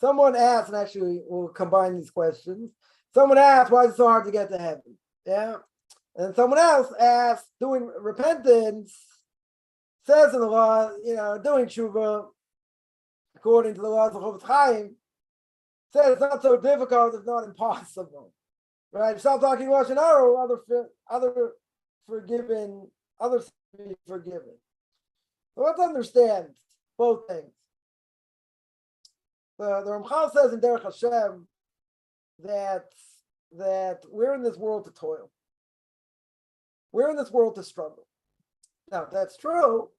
Someone asked, and actually we'll combine these questions. Someone asked, why is it so hard to get to heaven? Yeah. And someone else asked, doing repentance says in the law, doing tshuva, according to the laws of Chofetz Chaim, says it's not so difficult, it's not impossible. Right? Stop talking Lashon Hara, others be forgiven. So let's understand both things. The Ramchal says in Derech Hashem that we're in this world to toil. We're in this world to struggle. Now, if that's true,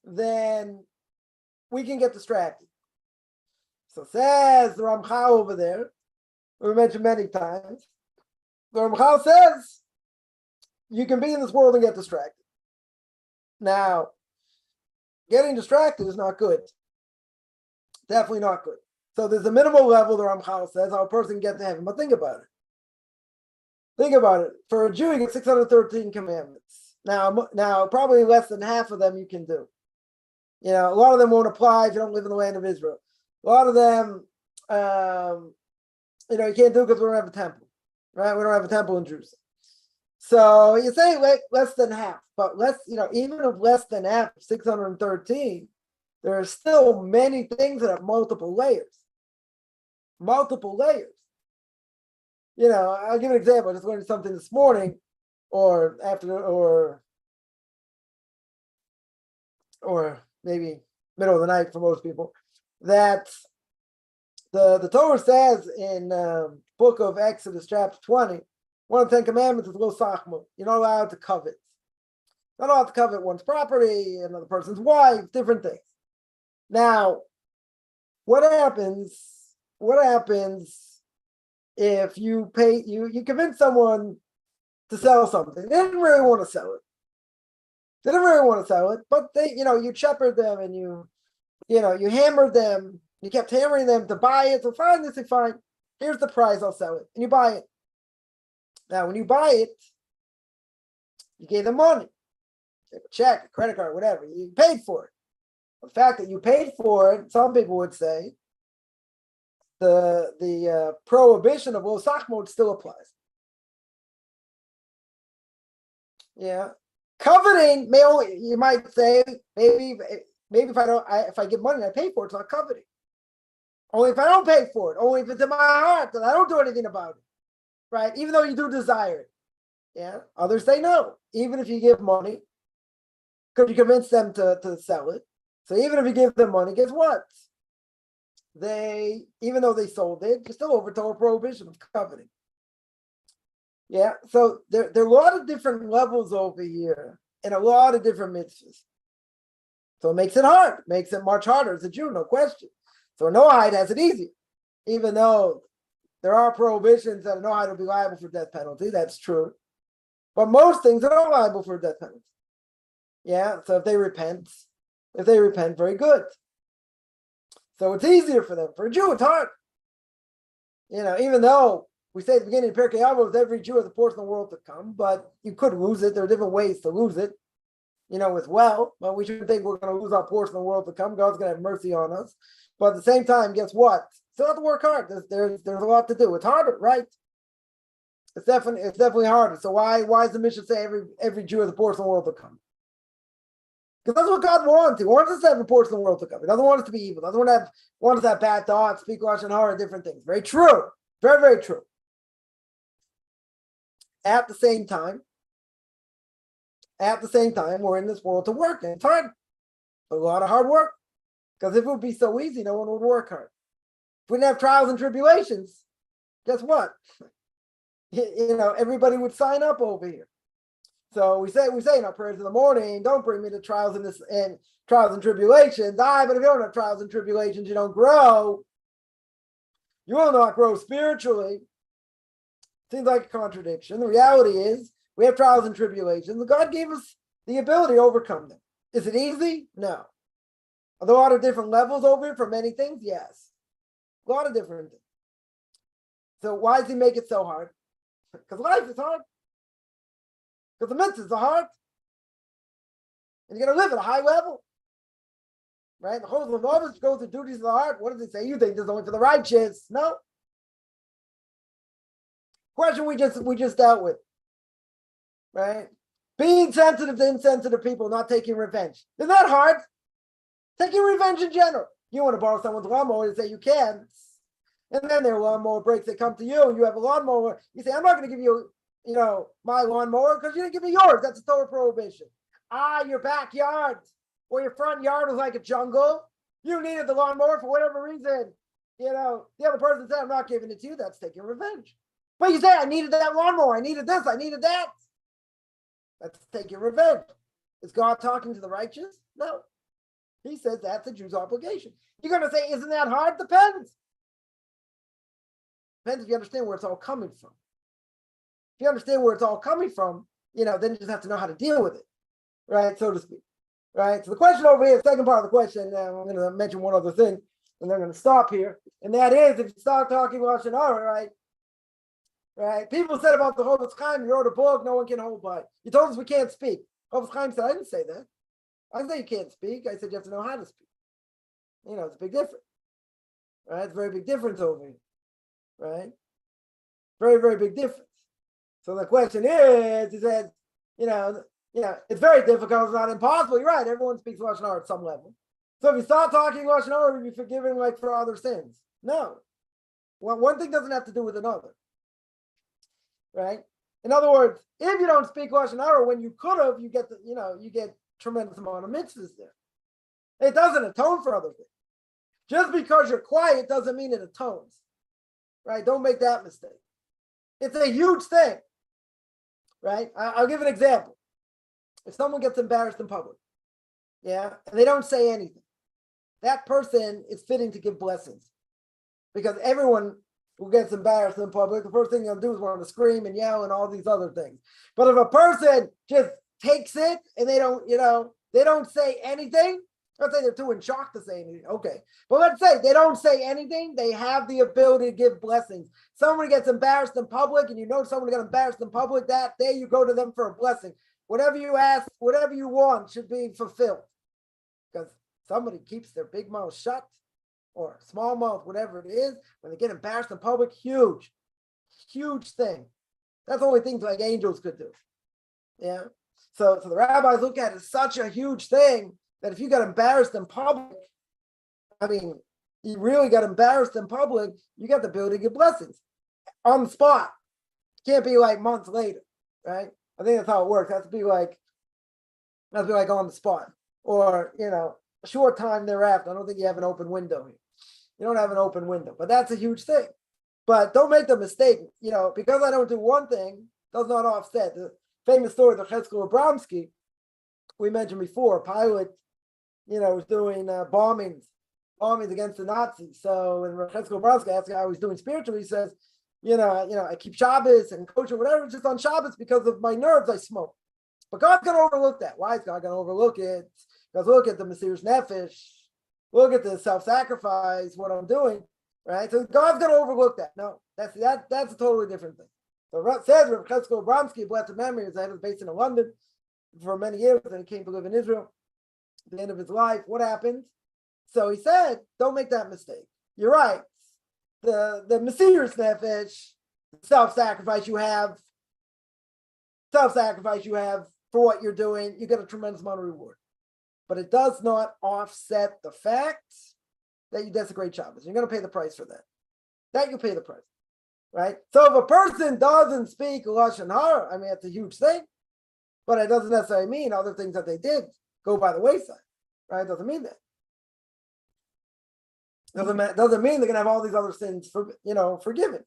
then we can get distracted. So says the Ramchal over there, we mentioned many times, the Ramchal says you can be in this world and get distracted. Now, getting distracted is not good. Definitely not good. So there's a minimal level, the Ramchal says, how a person gets to heaven. But think about it. For a Jew, you get 613 commandments. Now, probably less than half of them you can do. A lot of them won't apply if you don't live in the land of Israel. A lot of them, you can't do because we don't have a temple, right? We don't have a temple in Jerusalem. So you say less than half, but even if less than half of 613, there are still many things that have multiple layers. Multiple layers. I'll give an example. I just learned something this morning, or maybe middle of the night for most people, that the Torah says in book of Exodus, chapter 20, one of the 10 commandments is lo sachmu. You're not allowed to covet. Not allowed to covet one's property, another person's wife, different things. Now, what happens what happens if you convince someone to sell something? They didn't really want to sell it. But you shepherd them and you hammered them. You kept hammering them to buy it. So fine, they say, fine, here's the price, I'll sell it. And you buy it. Now, when you buy it, you gave them money. A check, a credit card, whatever. You paid for it. The fact that you paid for it, some people would say, the prohibition of lo sachmod still applies. Yeah. Coveting you might say, maybe if I give money and I pay for it, it's not coveting. Only if I don't pay for it, only if it's in my heart, then I don't do anything about it. Right? Even though you do desire it. Yeah. Others say no. Even if you give money, because you convince them to sell it. So even if you give them money, guess what? Even though they sold it, you still over Torah prohibition of coveting. Yeah, so there are a lot of different levels over here and a lot of different mitzvahs. So it makes it hard, makes it much harder as a Jew, no question. So a Noahide has it easy, even though there are prohibitions that a Noahide will be liable for death penalty. That's true. But most things are not liable for death penalty. Yeah, so if they repent, very good. So it's easier for them. For a Jew, it's hard. Even though we say at the beginning of Pirkei Avos, every Jew has a portion of the world to come, but you could lose it. There are different ways to lose it, as well. But we shouldn't think we're going to lose our portion of the world to come. God's going to have mercy on us. But at the same time, guess what? Still have to work hard. There's a lot to do. It's harder, right? It's definitely harder. So why does the mission say every Jew has a portion of the world to come? Because that's what God wants. He wants us to have a portion of the world to come. He doesn't want us to be evil. He doesn't want us to have bad thoughts, speak Lashon Hara, different things. Very true. Very, very true. At the same time, we're in this world to work. And it's hard. A lot of hard work. Because if it would be so easy, no one would work hard. If we didn't have trials and tribulations, guess what? Everybody would sign up over here. So we say in our prayers in the morning, don't bring me to trials and tribulations. But if you don't have trials and tribulations, you don't grow. You will not grow spiritually. Seems like a contradiction. The reality is we have trials and tribulations. God gave us the ability to overcome them. Is it easy? No. Are there a lot of different levels over here for many things? Yes. A lot of different things. So why does he make it so hard? Because life is hard. Because the mitzvahs are hard. And you're going to live at a high level. Right? The whole Lamavis goes to duties of the heart. What does it say? You think this is only for the righteous? No. Question we just dealt with. Right? Being sensitive to insensitive people, not taking revenge. Isn't that hard? Taking revenge in general. You want to borrow someone's lawnmower and say you can. And then their lawnmower breaks, they come to you, you have a lawnmower. You say, I'm not going to give you, my lawnmower because you didn't give me yours. That's a Torah prohibition. Your backyard or your front yard was like a jungle. You needed the lawnmower for whatever reason. The other person said, I'm not giving it to you. That's taking revenge. But you say, I needed that lawnmower. I needed this. I needed that. That's taking revenge. Is God talking to the righteous? No. He says that's a Jew's obligation. You're going to say, isn't that hard? Depends. Depends if you understand where it's all coming from. If you understand where it's all coming from, then you just have to know how to deal with it, right, so to speak. Right? So the question over here, the second part of the question, I'm going to mention one other thing, and then I'm going to stop here, and that is, if you start talking Lashon Hara, right? People said about the Chofetz Chaim, you wrote a book, no one can hold by. You told us we can't speak. Chofetz Chaim said, I didn't say that. I didn't say you can't speak. I said you have to know how to speak. It's a big difference. Right? It's a very big difference over here. Right? Very, very big difference. So the question is, he says, it's very difficult, it's not impossible. You're right, everyone speaks Lashon Hara at some level. So if you start talking Lashon Hara, you'll be forgiven like for other sins. No. Well, one thing doesn't have to do with another. Right? In other words, if you don't speak Lashon Hara when you could have, you get tremendous amount of mitzvahs there. It doesn't atone for other things. Just because you're quiet doesn't mean it atones. Right? Don't make that mistake. It's a huge thing. Right? I'll give an example. If someone gets embarrassed in public, and they don't say anything, that person is fitting to give blessings. because everyone who gets embarrassed in public, the first thing they'll do is want to scream and yell and all these other things. But if a person just takes it and they don't say anything, let's say they're too in shock to say anything. Okay. But let's say they don't say anything. They have the ability to give blessings. Someone gets embarrassed in public and you know someone got embarrassed in public, that day you go to them for a blessing. Whatever you ask, whatever you want should be fulfilled. Because somebody keeps their big mouth shut or small mouth, whatever it is, when they get embarrassed in public, huge thing. That's the only things like angels could do. Yeah. So the rabbis look at it as such a huge thing that if you got embarrassed in public, I mean, you really got embarrassed in public, you got the ability to give blessings on the spot. Can't be like months later, right? I think that's how it works. It has to be like on the spot, or a short time thereafter. I don't think you have an open window here. You don't have an open window, but that's a huge thing. But don't make the mistake, because I don't do one thing does not offset the famous story of Cheskel Abramsky we mentioned before. Pilate, was doing bombings against the Nazis. So when Cheskel Abramsky asked how he's doing spiritually, he says, I keep Shabbos and kosher, whatever, just on Shabbos because of my nerves, I smoke. But God's going to overlook that. Why is God going to overlook it? Because look at the Mesiras Nefesh, look at the self-sacrifice, what I'm doing, right? So God's going to overlook that. No, that's a totally different thing. So it says Rav Cheskel Abramsky, blessed memory, he was based in London for many years, and he came to live in Israel at the end of his life. What happened? So he said, don't make that mistake. You're right. The Mesiras Nefesh, self-sacrifice you have for what you're doing, you get a tremendous amount of reward. But it does not offset the fact that you desecrate Shabbos. You're going to pay the price for that. That you pay the price, right? So if a person doesn't speak Lashon Hara, I mean, it's a huge thing, but it doesn't necessarily mean other things that they did go by the wayside, right? It doesn't mean that. Doesn't mean they're going to have all these other sins forgiven.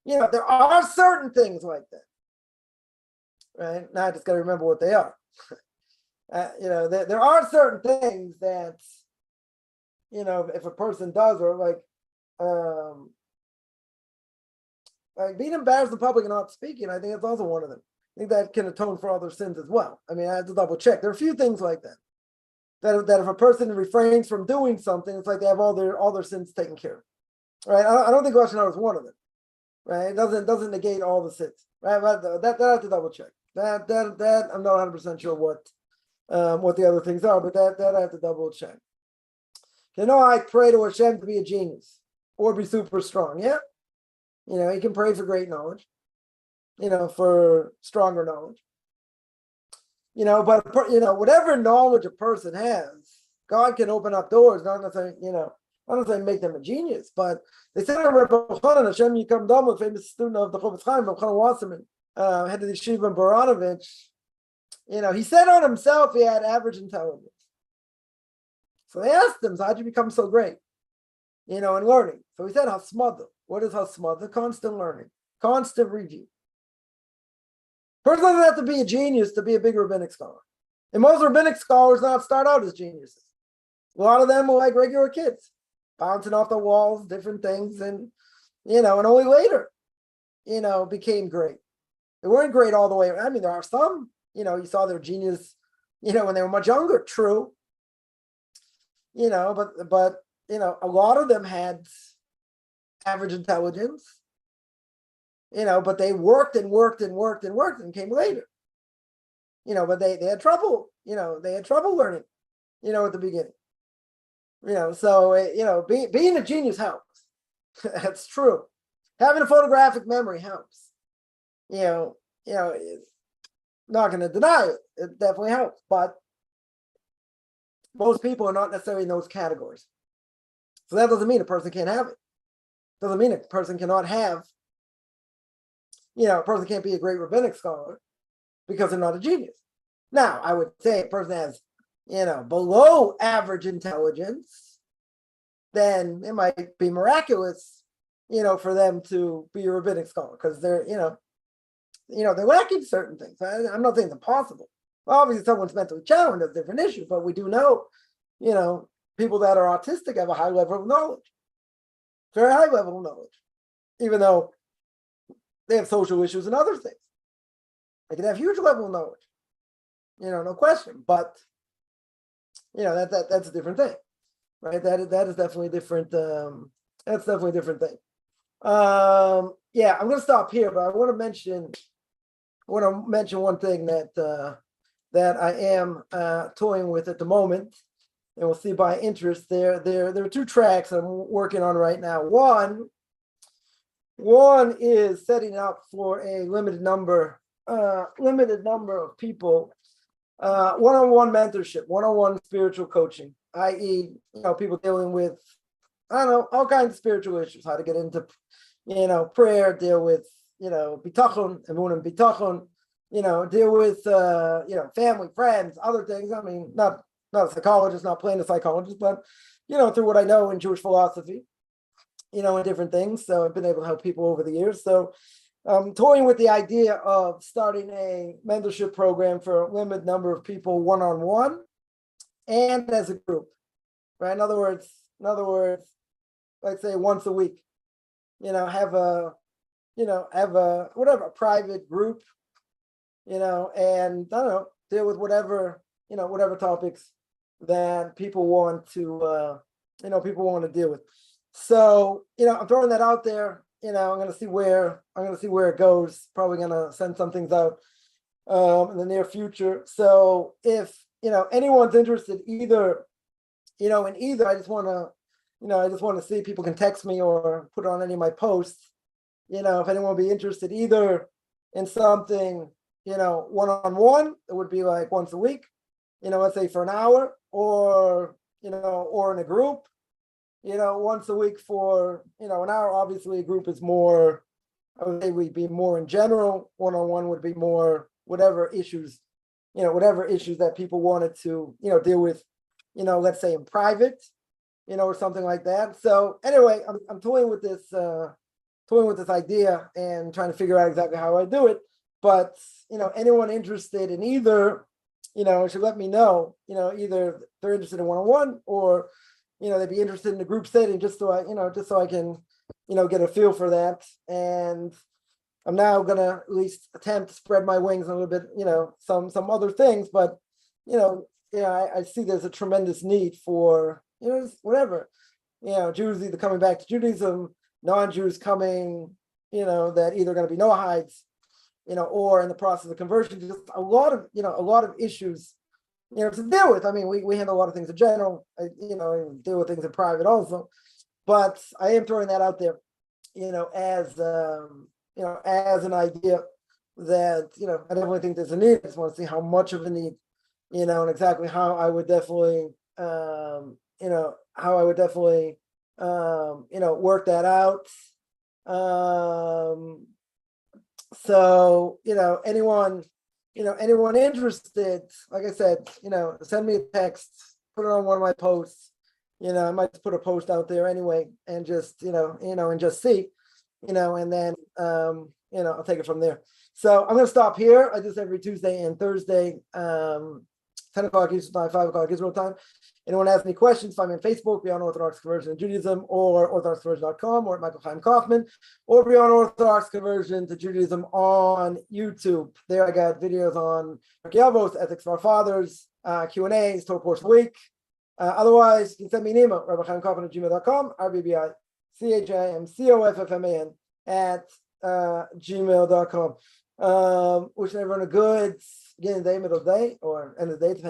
There are certain things like that, right? Now I just got to remember what they are. There are certain things that, if a person does, or like being embarrassed in public and not speaking, I think that's also one of them. I think that can atone for other sins as well. I mean, I have to double check. There are a few things like that. That if a person refrains from doing something, it's like they have all their sins taken care of, right? I don't think Lashon Hara is one of them, right? It doesn't negate all the sins, right? But that I have to double check. That I'm not 100% sure what the other things are, but that I have to double check. I pray to Hashem to be a genius or be super strong. Yeah, you can pray for great knowledge, for stronger knowledge. But whatever knowledge a person has, God can open up doors, not necessarily make them a genius. But they said Rabbi Chanan, Hashem Yikam Dam, a famous student of the Chofetz Chaim, Rabbi Chanan Wasserman, head of the Yeshiva in Baranovich, he said on himself he had average intelligence. So they asked him, so how'd you become so great, in learning? So he said, Hasmada. What is Hasmada? Constant learning, constant review. Person doesn't have to be a genius to be a big rabbinic scholar. And most rabbinic scholars not start out as geniuses. A lot of them are like regular kids, bouncing off the walls, different things, and and only later, became great. They weren't great all the way. I mean, there are some, you saw their genius, when they were much younger, true. But a lot of them had average intelligence. But they worked and came later. But they had trouble, they had trouble learning, at the beginning. So, being a genius helps. That's true. Having a photographic memory helps. Not going to deny it. It definitely helps. But most people are not necessarily in those categories. So that doesn't mean a person can't have it. Doesn't mean a person cannot have, a person can't be a great rabbinic scholar because they're not a genius. Now, I would say a person has, below average intelligence, then it might be miraculous, for them to be a rabbinic scholar because they're, they're lacking certain things. I'm not saying it's impossible. Well, obviously, someone's mentally challenged, that's a different issue, but we do know, people that are autistic have a high level of knowledge. very high level of knowledge, even though they have social issues and other things. They can have huge level of knowledge, no question. But that's a different thing, right? That is definitely different. That's definitely a different thing. I'm going to stop here, but I want to mention one thing that I am toying with at the moment, and we'll see by interest. There are two tracks I'm working on right now. One is setting up for a limited number of people, one-on-one mentorship, one-on-one spiritual coaching, i.e., people dealing with, I don't know, all kinds of spiritual issues, how to get into, prayer, deal with, bitachon, emunah and bitachon, deal with, family, friends, other things. I mean, not a psychologist, not playing a psychologist, but, through what I know in Jewish philosophy, and different things. So I've been able to help people over the years. So I'm toying with the idea of starting a mentorship program for a limited number of people, one-on-one and as a group, right? In other words, let's say once a week, have a private group, and I don't know, deal with whatever topics that people want to deal with. So, I'm throwing that out there. I'm going to see where it goes. Probably going to send some things out in the near future. So if, anyone's interested either, in either, I just want to see, people can text me or put it on any of my posts. If anyone would be interested either in something, one-on-one, it would be like once a week, let's say for an hour, or in a group, once a week for, an hour. Obviously, a group is more, I would say, would be more in general. One-on-one would be more whatever issues that people wanted to, deal with, let's say in private, or something like that. So anyway, I'm toying with this idea and trying to figure out exactly how I do it. But, anyone interested in either, should let me know, either they're interested in one-on-one, or they'd be interested in the group setting, just so I can, get a feel for that. And I'm now gonna at least attempt to spread my wings a little bit, some other things. But I see there's a tremendous need for, whatever, Jews either coming back to Judaism, non-Jews coming, that either going to be Noahides, or in the process of conversion. Just a lot of issues, to deal with. I mean, we handle a lot of things in general, deal with things in private also, but I am throwing that out there, as an idea that, I definitely think there's a need. I just want to see how much of a need, and exactly how I would definitely, work that out. So, anyone interested, like I said, send me a text, put it on one of my posts. I might just put a post out there anyway, and just, and just see, and then, I'll take it from there. So I'm going to stop here. I do this every Tuesday and Thursday, 10 o'clock Eastern time, 5 o'clock Israel time. Anyone has any questions, find me on Facebook, Beyond Orthodox Conversion to Judaism, or orthodoxconversion.com, or at Michael Chaim Kaufman, or Beyond Orthodox Conversion to Judaism on YouTube. There I got videos on Avos, Ethics of Our Fathers, Q&As, Torah Portion Week. Otherwise, you can send me an email, rabbichaimkaufman@gmail.com, RBBICHIMCOFFMAN @gmail.com. Wishing everyone a good beginning of the day, middle of the day, or end of the day, depending